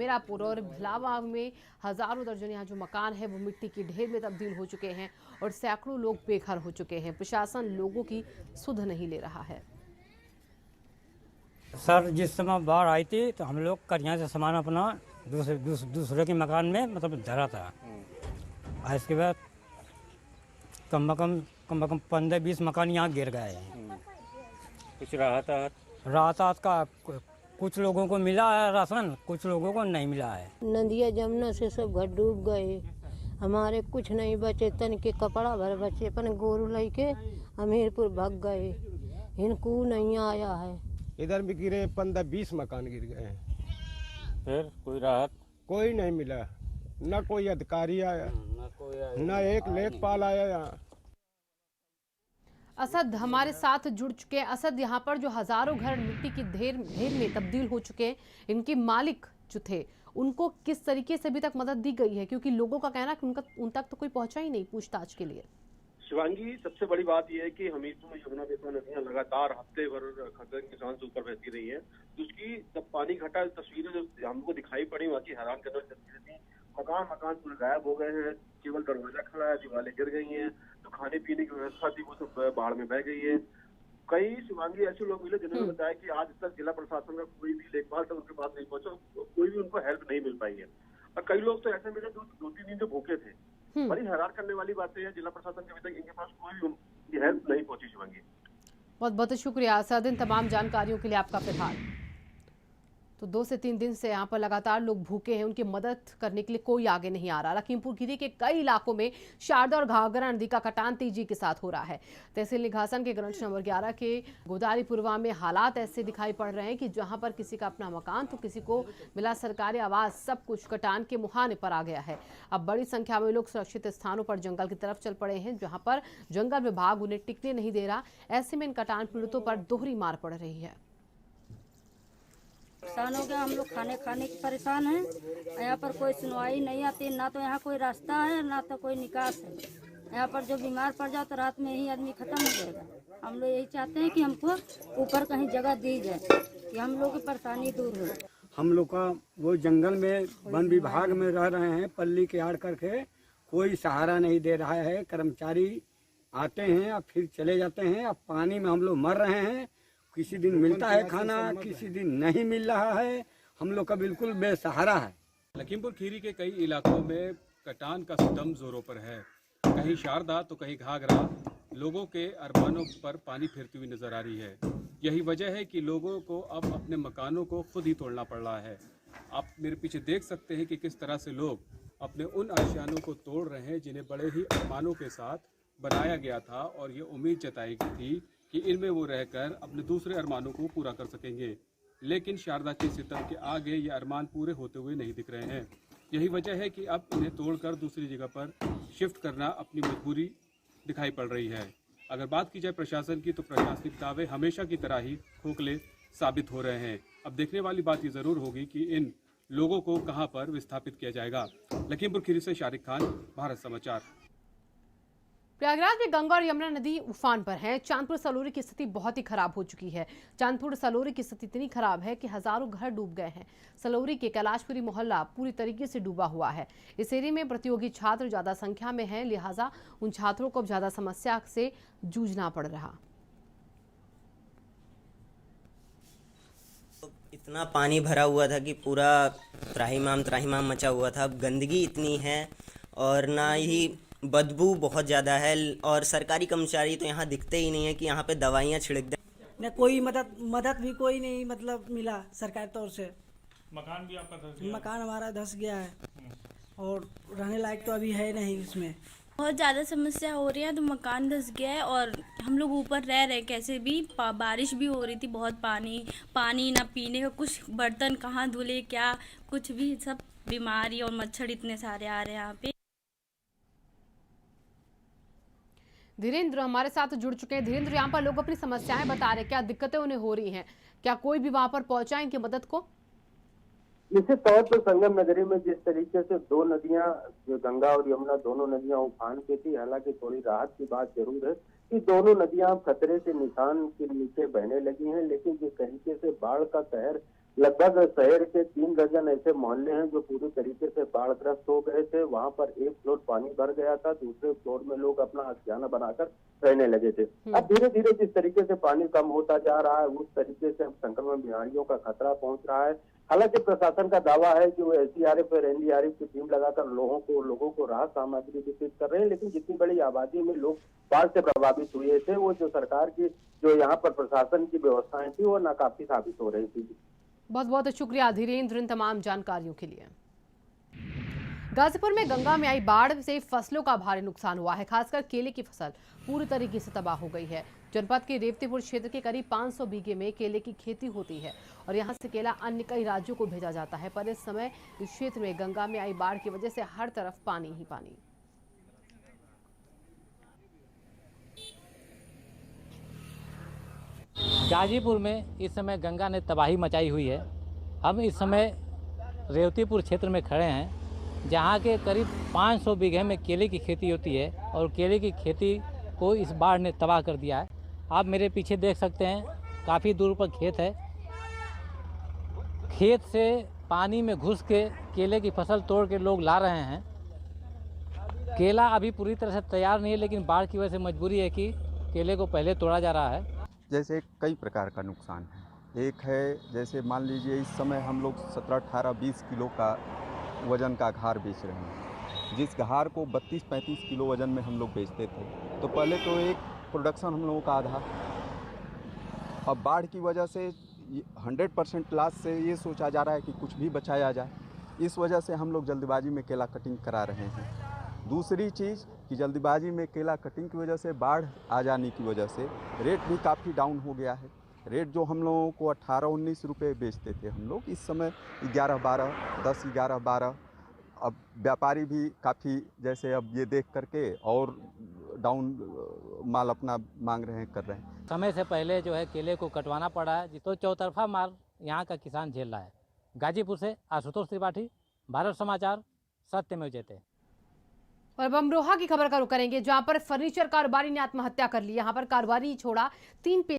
अमेरापुर और भिलावा में हजारों दर्जन यहाँ जो मकान है वो मिट्टी की ढेर में तब्दील हो चुके हैं और सैकड़ों लोग बेघर हो चुके हैं। प्रशासन लोगों की सुध नहीं ले रहा है। सर, जिस समय बाढ़ आई थी तो हम लोग करिया से सामान अपना दूसरे के मकान में मतलब धरा था। और इसके बाद कम से कम 15-20 मकान यहाँ गिर गए हैं। कुछ राहत का कुछ लोगों को मिला है राशन, कुछ लोगों को नहीं मिला है। नदिया जमुना से सब घर डूब गए, हमारे कुछ नहीं बचे, तन के कपड़ा भर बचे, अपन गोरू लेके हमीरपुर भाग गए, इनको नहीं आया है। इधर भी गिरे 15-20 मकान गिर गए हैं। फिर कोई राहत कोई नहीं मिला, न कोई अधिकारी आया, न एक लेखपाल आया यहाँ। असद हमारे साथ जुड़ चुके हैं। असद, यहाँ पर जो हजारों घर मिट्टी की ढेर में तब्दील हो चुके हैं, इनके मालिक जो थे उनको किस तरीके से अभी तक मदद दी गई है? क्योंकि लोगों का कहना है कि उन तक तो कोई पहुंचा ही नहीं पूछताछ के लिए। शिवांगी, सबसे बड़ी बात यह है कि हमीरपुर में यमुना बेतवा नदियां लगातार हफ्ते भर खतरे के निशान से ऊपर बहती रही है। तो उसकी जब पानी घटा, तस्वीरें जो हमको दिखाई पड़ी वहाँ की हैरान करने वाली तस्वीरें थी। मकान पूरे गायब हो गए हैं, केवल दरवाजा खड़ा है, दीवारें गिर गई हैं, जो खाने पीने की व्यवस्था थी वो सब बाढ़ में बह गई है। कई शिवांगी ऐसे लोग मिले जिन्होंने बताया कि आज तक जिला प्रशासन का कोई भी लेखपाल तक उनके पास नहीं पहुंचा, कोई भी उनको हेल्प नहीं मिल पाई है। और कई लोग तो ऐसे मिले जो 2-3 दिन से भूखे थे। बड़ी हैरान करने वाली बात है, जिला प्रशासन के अभी तक इनके पास कोई भी उनकी हेल्प नहीं पहुंची। शिवांगी, बहुत बहुत शुक्रिया असद इन तमाम जानकारियों के लिए आपका। फिलहाल तो 2 से 3 दिन से यहाँ पर लगातार लोग भूखे हैं, उनकी मदद करने के लिए कोई आगे नहीं आ रहा। लखीमपुर खीरी के कई इलाकों में शारदा और घाघरा नदी का कटान तेजी के साथ हो रहा है। तहसील निघासन के ग्रंथ नंबर 11 के गोदारीपुरवा में हालात ऐसे दिखाई पड़ रहे हैं कि जहां पर किसी का अपना मकान तो किसी को मिला सरकारी आवास, सब कुछ कटान के मुहाने पर आ गया है। अब बड़ी संख्या में लोग सुरक्षित स्थानों पर जंगल की तरफ चल पड़े हैं, जहाँ पर जंगल विभाग उन्हें टिकने नहीं दे रहा। ऐसे में इन कटान पीड़ितों पर दोहरी मार पड़ रही है। परेशान हो गए हम लोग, खाने की परेशान हैं। यहाँ पर कोई सुनवाई नहीं आती, ना तो यहाँ कोई रास्ता है ना तो कोई निकास है। यहाँ पर जो बीमार पड़ जाए तो रात में ही आदमी खत्म हो जाएगा। हम लोग यही चाहते हैं कि हमको ऊपर कहीं जगह दी जाए कि हम लोग की परेशानी दूर हो। हम लोग का वो जंगल में वन विभाग में रह रहे हैं, पल्ली के आड़ करके कोई सहारा नहीं दे रहा है। कर्मचारी आते हैं और फिर चले जाते हैं। अब पानी में हम लोग मर रहे हैं, किसी दिन मिलता है खाना, किसी दिन नहीं मिल रहा है। हम लोग का बिल्कुल बेसहारा है। लखीमपुर खीरी के कई इलाकों में कटान का सितम जोरों पर है। कहीं शारदा तो कहीं घाघरा। लोगों के अरमानों पर पानी फिरती हुई नजर आ रही है। यही वजह है कि लोगों को अब अपने मकानों को खुद ही तोड़ना पड़ रहा है। आप मेरे पीछे देख सकते हैं कि किस तरह से लोग अपने उन आशियानों को तोड़ रहे हैं जिन्हें बड़े ही अरमानों के साथ बनाया गया था और ये उम्मीद जताई गई थी कि इनमें वो रहकर अपने दूसरे अरमानों को पूरा कर सकेंगे। लेकिन शारदा के सितम के आगे ये अरमान पूरे होते हुए नहीं दिख रहे हैं। यही वजह है कि अब इन्हें तोड़कर दूसरी जगह पर शिफ्ट करना अपनी मजबूरी दिखाई पड़ रही है। अगर बात की जाए प्रशासन की, तो प्रशासनिक दावे हमेशा की तरह ही खोखले साबित हो रहे हैं। अब देखने वाली बात ये ज़रूर होगी कि इन लोगों को कहां पर विस्थापित किया जाएगा। लखीमपुर खीरी से शारिक खान, भारत समाचार। प्रयागराज में गंगा और यमुना नदी उफान पर है। चांदपुर सलोरी की स्थिति बहुत ही खराब हो चुकी है। चांदपुर सलोरी की स्थिति इतनी खराब है कि हजारों घर डूब गए हैं। सलोरी के कैलाशपुरी मोहल्ला पूरी तरीके से डूबा हुआ है। इस एरिया में प्रतियोगी छात्र ज्यादा संख्या में हैं, लिहाजा उन छात्रों को अब ज्यादा समस्या से जूझना पड़ रहा। इतना पानी भरा हुआ था कि पूरा त्राहिमाम मचा हुआ था। गंदगी इतनी है और ना ही बदबू बहुत ज़्यादा है। और सरकारी कर्मचारी तो यहाँ दिखते ही नहीं है कि यहाँ पे दवाइयाँ छिड़क दें। न कोई मदद भी कोई नहीं मतलब मिला सरकार तौर से। मकान भी आपका धस गया? मकान हमारा धस गया है और रहने लायक तो अभी है नहीं। उसमें बहुत ज़्यादा समस्या हो रही है, तो मकान धस गया है और हम लोग ऊपर रह रहे कैसे भी। बारिश भी हो रही थी, बहुत पानी ना पीने का, कुछ बर्तन कहाँ धुले क्या कुछ भी, सब बीमारी और मच्छर इतने सारे आ रहे हैं यहाँ पे। धीरेन्द्र हमारे साथ जुड़ चुके हैं। धीरेन्द्र, यहाँ पर लोग अपनी समस्याएं बता रहे हैं, क्या दिक्कतें उन्हें हो रही हैं? क्या कोई भी वहां पर पहुंचा इनकी मदद को? निश्चित तौर पर संगम नगरी में जिस तरीके से 2 नदियां, जो गंगा और यमुना दोनों नदियां उफान पे थी, हालांकि थोड़ी राहत की बात जरूर है कि दोनों नदियां खतरे से निशान के नीचे बहने लगी हैं। लेकिन जिस तरीके से बाढ़ का कहर लगभग शहर के 3 दर्जन ऐसे मोहल्ले हैं जो पूरी तरीके से बाढ़ग्रस्त हो गए थे। वहां पर एक फ्लोर पानी भर गया था, दूसरे फ्लोर में लोग अपना आशियाना बनाकर रहने लगे थे। अब धीरे धीरे जिस तरीके से पानी कम होता जा रहा है, उस तरीके से अब संक्रमण बीमारियों का खतरा पहुंच रहा है। हालांकि प्रशासन का दावा है कि वो SDRF और NDRF की टीम लगाकर लोगों को राहत सामग्री वितरित कर रहे हैं, लेकिन जितनी बड़ी आबादी में लोग बाढ़ से प्रभावित हुए थे, वो जो सरकार की जो यहाँ पर प्रशासन की व्यवस्थाएं थी वो नाकाफी साबित हो रही थी। बहुत बहुत शुक्रिया धीरेन्द्र इन तमाम जानकारियों के लिए। गाजीपुर में गंगा में आई बाढ़ से फसलों का भारी नुकसान हुआ है। खासकर केले की फसल पूरी तरीके से तबाह हो गई है। जनपद के रेवतीपुर क्षेत्र के करीब 500 बीघे में केले की खेती होती है और यहां से केला अन्य कई राज्यों को भेजा जाता है, पर इस समय इस क्षेत्र में गंगा में आई बाढ़ की वजह से हर तरफ पानी ही पानी। गाजीपुर में इस समय गंगा ने तबाही मचाई हुई है। हम इस समय रेवतीपुर क्षेत्र में खड़े हैं, जहां के करीब 500 बीघे में केले की खेती होती है और केले की खेती को इस बाढ़ ने तबाह कर दिया है। आप मेरे पीछे देख सकते हैं, काफ़ी दूर पर खेत है। खेत से पानी में घुस के केले की फसल तोड़ के लोग ला रहे हैं। केला अभी पूरी तरह से तैयार नहीं है, लेकिन बाढ़ की वजह से मजबूरी है कि केले को पहले तोड़ा जा रहा है। जैसे कई प्रकार का नुकसान है। एक है, जैसे मान लीजिए इस समय हम लोग 17, 18, 20 किलो का वज़न का घार बेच रहे हैं, जिस घार को 32-35 किलो वज़न में हम लोग बेचते थे। तो पहले तो एक प्रोडक्शन हम लोगों का आधा, अब बाढ़ की वजह से 100% लॉस से ये सोचा जा रहा है कि कुछ भी बचाया जाए। इस वजह से हम लोग जल्दबाजी में केला कटिंग करा रहे हैं। दूसरी चीज़ कि जल्दबाजी में केला कटिंग की वजह से बाढ़ आ जाने की वजह से रेट भी काफ़ी डाउन हो गया है। रेट जो हम लोगों को 18-19 रुपये बेचते थे हम लोग, इस समय 11-12, 10-11-12। अब व्यापारी भी काफ़ी जैसे अब ये देख करके और डाउन माल अपना मांग रहे हैं, कर रहे हैं। समय से पहले जो है केले को कटवाना पड़ा है, तो चौतरफा मार यहाँ का किसान झेल रहा है। गाजीपुर से आशुतोष त्रिपाठी, भारत समाचार, सत्यमेव जयते। और अब अमरोहा की खबर का रुख करेंगे, जहां पर फर्नीचर कारोबारी ने आत्महत्या कर ली। यहां पर कारोबारी छोड़ा 3